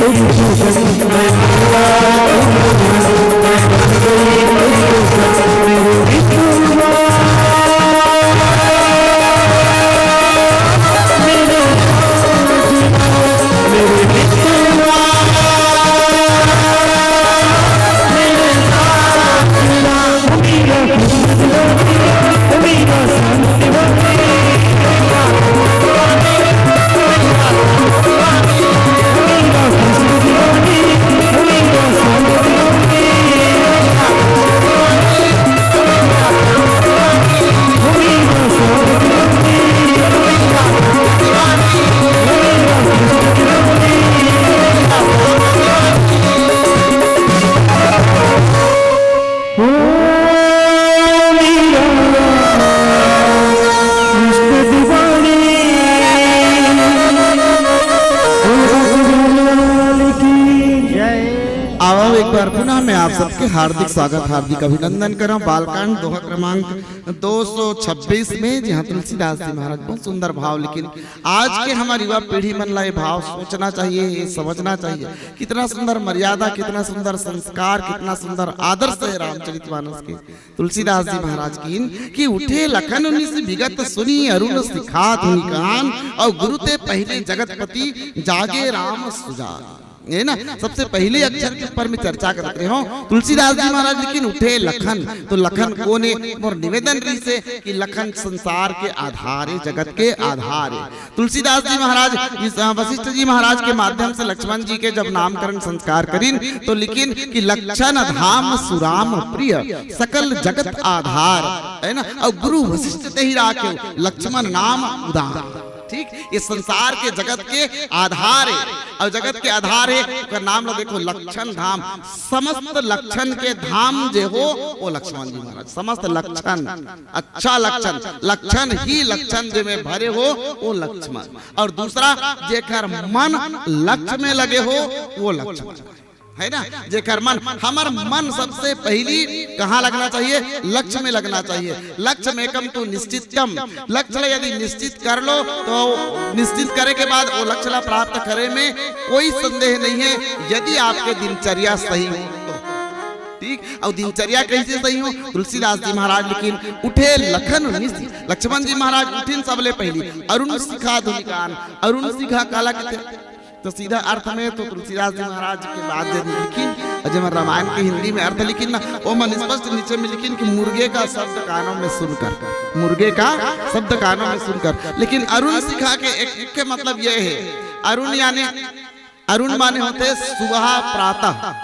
आप सबके हार्दिक स्वागत, हार्दिक अभिनंदन कर रहा हूँ। बालकांड दोहा क्रमांक 226 में जहाँ तुलसीदास जी महाराज बहुत सुंदर भाव, लेकिन आज के हमारी युवा पीढ़ी मन ला ये भाव सोचना चाहिए, ये समझना चाहिए। कितना सुंदर मर्यादा, कितना सुंदर संस्कार, कितना सुंदर आदर्श है रामचरितमानस के तुलसीदास जी महाराज की कि उठे लखन उन्नीस विगत सुनी अरुण सिखा धुनि कान, और गुरु ते पहले जगतपति जागे राम सुजान। है ना, सबसे पहले अक्षर के ऊपर में चर्चा करते हो तुलसीदास जी महाराज, लेकिन उठे लखन। तो लखन कौन है? और निवेदन रही से कि लखन संसार के आधार है, जगत के आधार है। तुलसीदास जी महाराज वशिष्ठ जी महाराज के माध्यम से लक्ष्मण जी के जब नामकरण संस्कार करीन तो लिखिन कि लक्षण धाम सुराम प्रिय सकल जगत आधार, है ना। और गुरु वशिष्ठ ते ही राखे लक्ष्मण नाम उदार। ठीक, ये संसार के जगत के आधार है, और जगत के आधार है उसका नाम लो देखो लक्षण धाम। समस्त लक्षण के धाम जो हो वो लक्ष्मण जी महाराज, समस्त लक्षण, अच्छा लक्षण, लक्षण ही लक्षण जो में भरे हो वो लक्ष्मण। और दूसरा जेकर मन लक्ष्य में लगे हो वो लक्ष्मण, है ना। जेकर मन, हमार मन सबसे पहली कहाँ लगना चाहिए? लक्ष्य में लगना चाहिए। लक्ष्य में कम तो निश्चितम, लक्ष्य यदि निश्चित कर लो तो निश्चित करे के बाद वो लक्ष्य प्राप्त करे में कोई संदेह नहीं है, यदि आपके दिनचर्या सही हो तो। ठीक, और दिनचर्या कैसे सही हो? तुलसीदास जी महाराज लेकिन उठे लखन लक्ष्मण जी महाराज उठिन सबले पहली अरुण सिखा धुनि कान। अरुण सिखा काला कहते तो सीधा अर्थ में तो तुलसीदास जी महाराज के बाद लिखिन, जब रामायण के हिंदी में अर्थ लिखिन ना वो मन स्पष्ट नीचे में लिखिन कि मुर्गे का शब्द कानों में सुनकर, मुर्गे का शब्द कानों में सुनकर। लेकिन अरुण सिखा के एक मुख्य मतलब यह है, अरुण यानी अरुण माने होते सुबह प्रातः,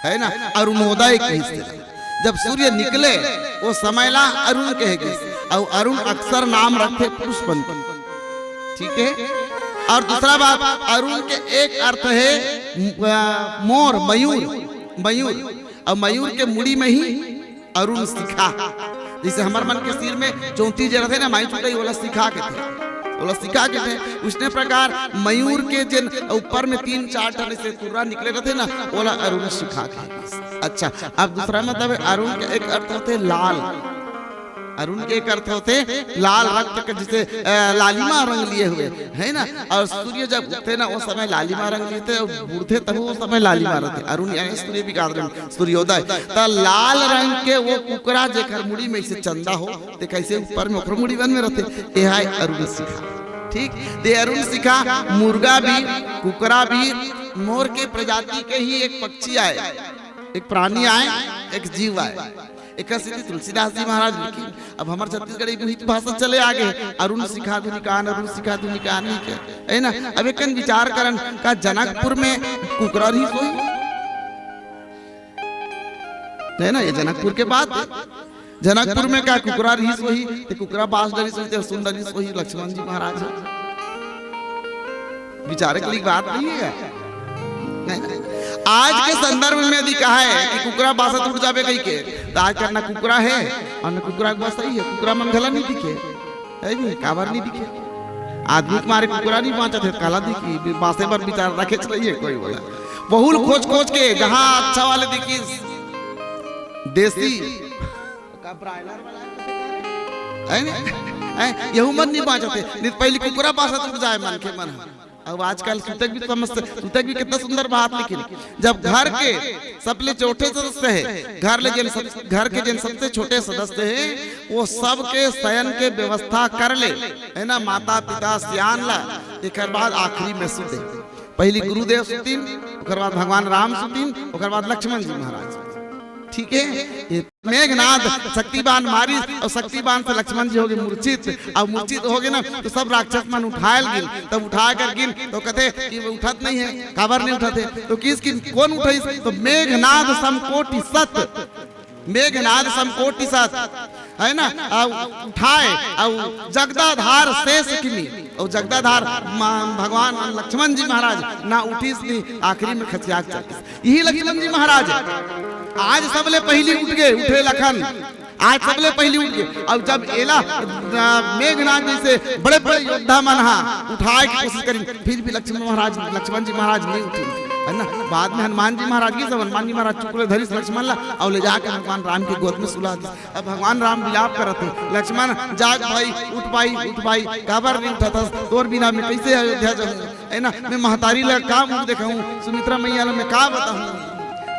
है ना। अरुणोदय के हिस्से जब सूर्य निकले वो समय ला अरुण कहेगी, और अरुण अक्सर नाम रखे पुरुष बनते। ठीक है, और दूसरा बात अरुण के एक अर्थ है मोर, मयूर, मयूर, और मयूर के मुड़ी में ही अरुण सिखा। जैसे हमारे मन के सिर में 34 जरा थे ना माई छुटाई वाला सिखा के थे, वाला सिखा के थे। उसने प्रकार मयूर के जिन ऊपर में 3-4 टन से तुर्रा निकले रहते ना वाला अरुण सिखा के। अच्छा, अब दूसरा मतलब अरुण के एक अर्थ होते लाल, अरुण के एक अर्थ होते लाल रक्त के, जिसे लालिमा रंग लिए हुए, है ना। और सूर्य जब उठते ना वो समय लालिमा रंग लेते, और बूढ़े तब वो समय लालिमा रहते। अरुण यानी सूर्य भी कारण सूर्योदय। तो लाल रंग के वो कुकरा जेकर मुड़ी में से चंदा हो ते कैसे ऊपर में ओकर मुड़ी बन में रहते, ये है अरुण सिखा। ठीक, ते अरुण सिखा मुर्गा भी, कुकरा भी, मोर के प्रजाति के ही एक पक्षी आए, एक प्राणी आए, एक जीव आए। एक स्थिति तुलसीदास जी महाराज लिखी। अब हमारे छत्तीसगढ़ की भाषा चले आगे, अरुण सिखा धुनि कान, अरुण सिखा धुनि कान, है ना। अब एक विचार करन का जनकपुर में कुकरा ही सोई, है ना। ये जनकपुर के बाद जनकपुर में क्या कुकरा ही सोई, तो कुकरा बास डरी सोई, सुंदर ही सोई लक्ष्मण जी महाराज। विचार के लिए बात नहीं है। आज के संदर्भ में यदि कहा है कि कुकरा बासा टूट जावे कहीं के, तो आज करना कुकरा है और न कुकरा के बात सही है। कुकरा मंगला नहीं दिखे, है नहीं, काबर नहीं दिखे। आदमी तुम्हारे कुकरा नहीं पहुंचा थे, काला दिखी बासे पर विचार रखे चाहिए कोई बोला। बहुल खोज खोज के जहां अच्छा वाले दिखी देसी का ब्रायलर वाला, है ना, यहू मन नहीं पहुंचा थे। पहले कुकरा बासा टूट जाए मन के मन। अब आजकल सूतक भी समझते, सूतक भी कितना सुंदर बात लिखी। जब घर के सबले छोटे सदस्य है, घर के जिन सबसे छोटे सदस्य है वो सबके शयन के व्यवस्था कर ले, है ना। माता पिता सियान ला, एक बाद आखिरी में सुते। पहली गुरुदेव सुतीन, उसके बाद भगवान राम सुतीन, उसके बाद लक्ष्मण जी महाराज। ठीक है, मेघनाद शक्तिबान मारी, और शक्तिबान से लक्ष्मण जी हो गए मूर्छित, और मूर्छित हो गए ना तो सब राक्षस मन उठायल गिन। तब उठा कर गिन तो कहते कि उठत नहीं है, काबर नहीं उठाते, तो किस कौन उठाई? तो मेघनाद समकोटि सत, मेघनाद समकोटि सत, है ना। उठाए और जगदाधार शेष किमी, और जगदाधार भगवान लक्ष्मण जी महाराज ना उठी, आखिरी में खचिया। यही लक्ष्मण जी महाराज आज सबले पहली उठ गए, उठे लखन आज सबले पहली उठ गए। अब जब एला मेघनाद जैसे बड़े बड़े योद्धा मन उठाए की कोशिश करें, फिर भी लक्ष्मण जी महाराज नहीं उठे। है ना। बाद में हनुमान जी महाराज की सब हनुमान जी महाराज चुकले धरी लक्ष्मण ला और ले जाकर भगवान राम की गोद में सुला दी। अब भगवान राम विलाप करते, लक्ष्मण जाग भाई, उठ भाई, काबर नहीं उठा था, तोर बिना मैं कैसे अयोध्या जाऊँ, है ना। मैं महतारी ला का मुंह दिखाऊं, सुमित्रा मैया ला मैं का बताऊं।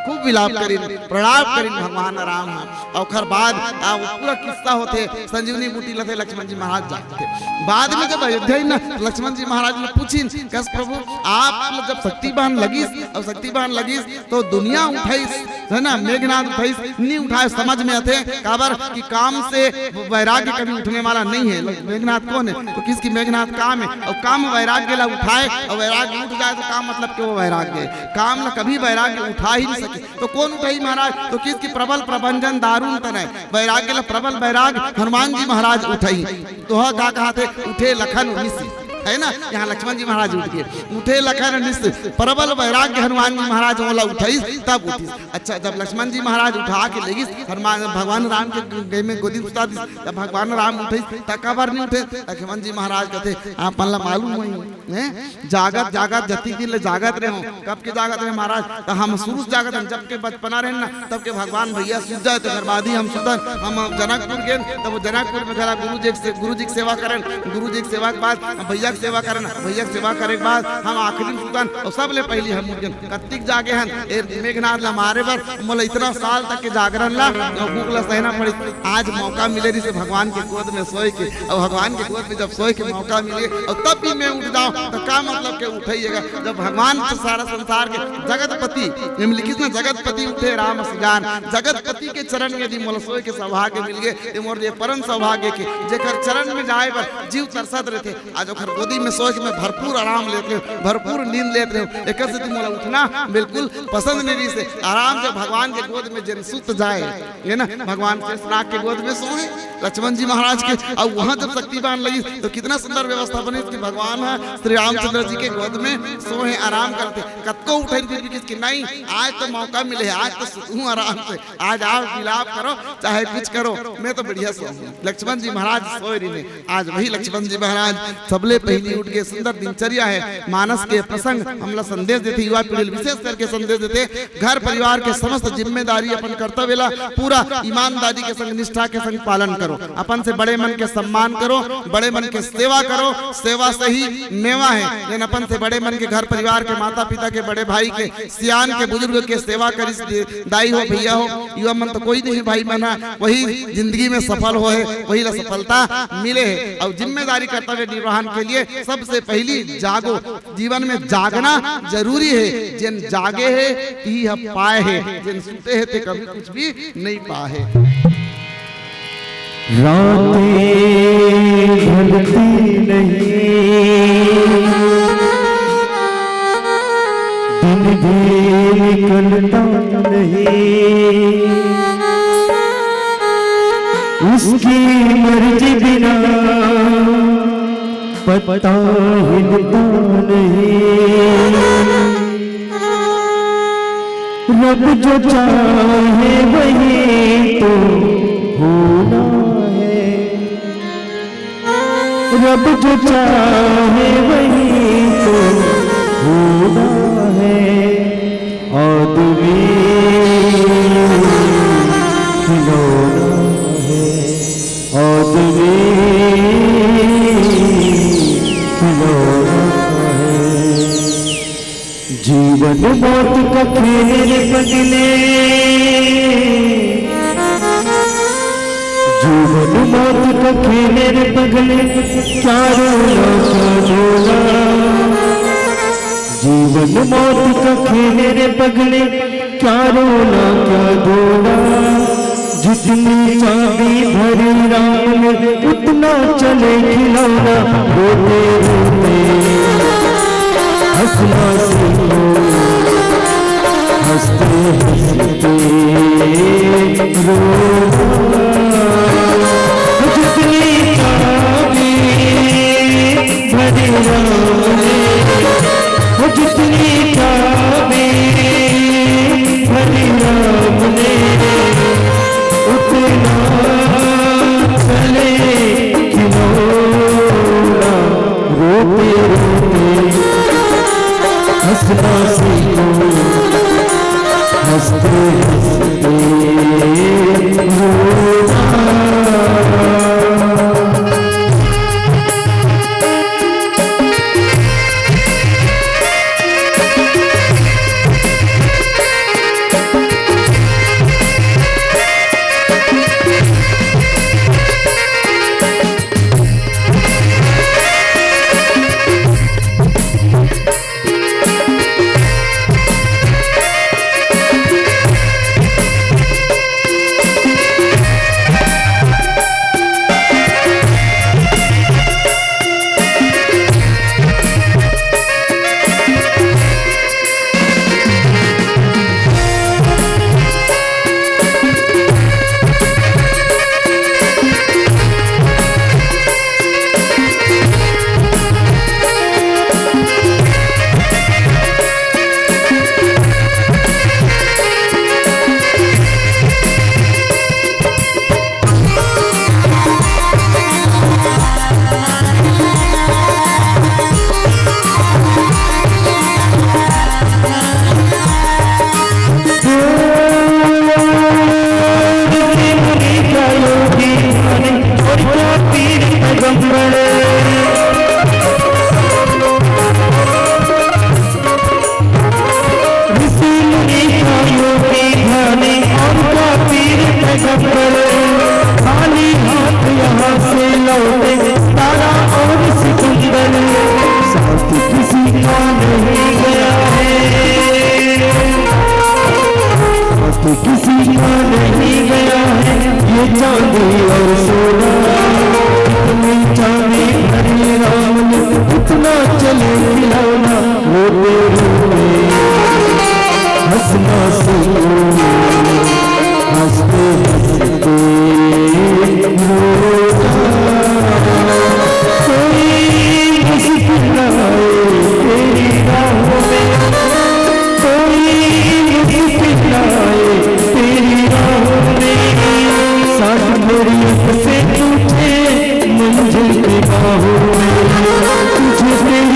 खूब विलाप करी, प्रणाम करी भगवान राम। और खर बाद पूरा किस्सा होते, संजीवनी बूटी लते लक्ष्मण जी महाराज जाते। बाद में जब अयोध्या ना लक्ष्मण जी महाराज ने पूछी, कस प्रभु आप जब शक्तिबान लगी और शक्तिबान लगी तो दुनिया उठाई, है ना, मेघनाथ उठाई नहीं उठाए, समझ में आते काबर कि काम से वैराग्य कभी उठने वाला नहीं है। मेघनाथ कौन है, तो किसकी मेघनाथ काम है, और काम वैराग्य ला उठाए और वैराग्य उठ जाए तो काम मतलब कि वो वैराग्य है। काम ला कभी वैराग्य उठा ही नहीं सके तो कौन उठाई महाराज, तो किसकी प्रबल प्रबंधन दारुण तनय वैराग्य ला प्रबल वैराग हनुमान जी महाराज उठाई। तो का कहा थे, उठे लखन निसी, है ना, यहाँ लक्ष्मण जी महाराज उठ गए, उठे लखन निस प्रबल वैराग्य हनुमान जी महाराज ओला उठाई तब उठी। अच्छा, जब लक्ष्मण जी महाराज उठा के लेगी हनुमान भगवान राम के गए में गोदी उठा दी, जब भगवान राम उठे तकाबर नहीं उठे। लक्ष्मण जी महाराज कहते आप मला मालूम है जागत जागत जति दिन जागत रहे हो, कब के जागत रहे महाराज, तो हम शुरू से जागत, हम जब के बचपना रहे ना तब के भगवान भैया सूझ जाए, तो घर बाद ही हम सुधर हम जनकपुर गए, तब जनकपुर में जरा गुरु जी की सेवा करें, गुरु जी की सेवा के बाद भैया की सेवा करें, भैया की सेवा करे के बाद हम आखिरी सुतन और सब ले पहली हम उठ गए कत्तिक जागे हैं मेघनाथ ला मारे बर मोला इतना साल तक के जागरण ला भूख ला सहना पड़ी। आज मौका मिले रही से भगवान के गोद में सोए के, और भगवान के गोद में जब सोए के मौका मिले और तब भी मैं उठ जाऊं तो का मतलब के उठाइएगा। जब भगवान तो सारा संसार के जगतपति लिखित ना, जगतपति उठे राम सिजान, जगतपति के चरण में यदि मोला सोए के सौभाग्य मिल गए, मोर ये परम सौभाग्य के जेकर चरण में जाए बर जीव तरसत रहते। आज ओकर गोदी में सोच में भरपूर आराम लेते हो, भरपूर नींद लेते हो, एक से तुम उठना बिल्कुल पसंद नहीं से आराम से भगवान के गोद में जन सुत जाए, है ना। भगवान शेषनाग के गोद में सोए लक्ष्मण जी महाराज के, और वहां जब शक्तिबान लगी तो कितना सुंदर व्यवस्था बनी कि भगवान श्री रामचंद्र जी के गोद में सोए आराम करते। कत्को उठे फिर भी किसकी नहीं, आज तो मौका मिले, आज तो सुतूं आराम से, आज आप विलाप करो चाहे कुछ करो, मैं तो बढ़िया सो। लक्ष्मण जी महाराज सोए रही, आज वही लक्ष्मण जी महाराज सबले पहली उठ के सुंदर दिनचर्या है, मानस के प्रसंग हमला संदेश देते, युवा पीढ़ी विशेष करके संदेश देते। घर परिवार के समस्त जिम्मेदारी अपन कर्तव्य ला पूरा ईमानदारी के संग निष्ठा के संग पालन करो, अपन से बड़े मन के सम्मान करो, बड़े मन के सेवा करो, सेवा से ही मेवा है। लेकिन अपन से बड़े मन के घर परिवार के माता पिता के बड़े भाई के सियान के बुजुर्ग के सेवा करी, दाई हो भैया हो युवा मन तो कोई नहीं भाई मना, वही जिंदगी में सफल हो है, वही ला सफलता मिले है। और जिम्मेदारी कर्तव्य निर्वहन के लिए सबसे पहली जागो, जीवन में जागना जरूरी है। जिन जागे है ही हम पाए है, जिन सुते है ते कभी कुछ भी नहीं पाए।
रातें ढलती नहीं, दिन भी निकलता नहीं, उसकी मर्जी बिना पता हिलता नहीं। रब जो चाहे वही तो होना है, रब जो चाहे वही तो होना है। आदमी खिलौना है, आदमी खिलौना है। जीवन मौत का खेल बदले, जीवन मौत का खेल बदले, क्या रोना क्या रोना। जीवन मौत का खेल बदले, क्या रोना क्या रोना। जितनी चाबी भरी राम ने उतना चले खिलौना। रोते रोते हंसना सीखो, हंसते हंसते रोना। जितनी चाबी भरी राम ने, जितनी चाबी भरी राम ने, उतना चले खिलौना। रोते रोते हंसना सीखो,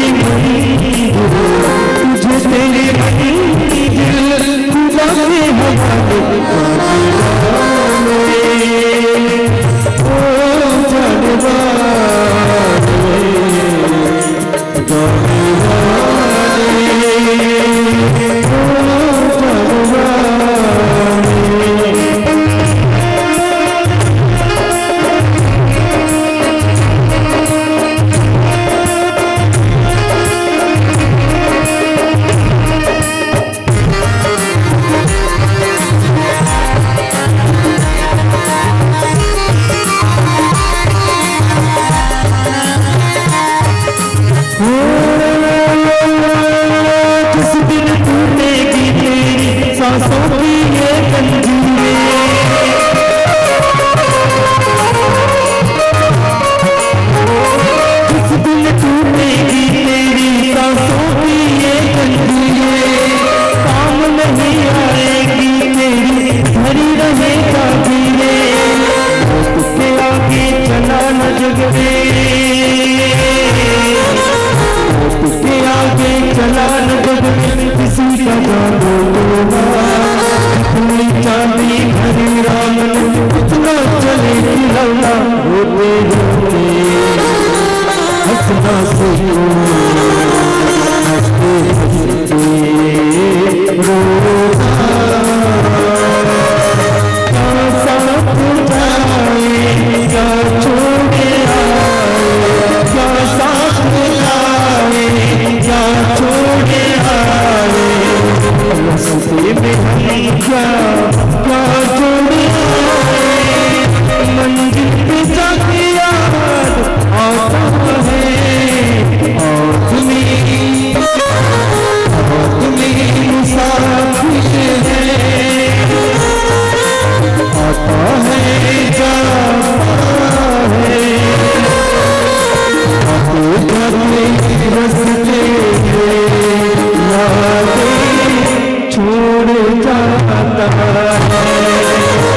तेरी मंजिल, तुझे तेरी मंजिल खुदा के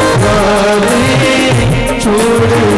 हवाले छोड़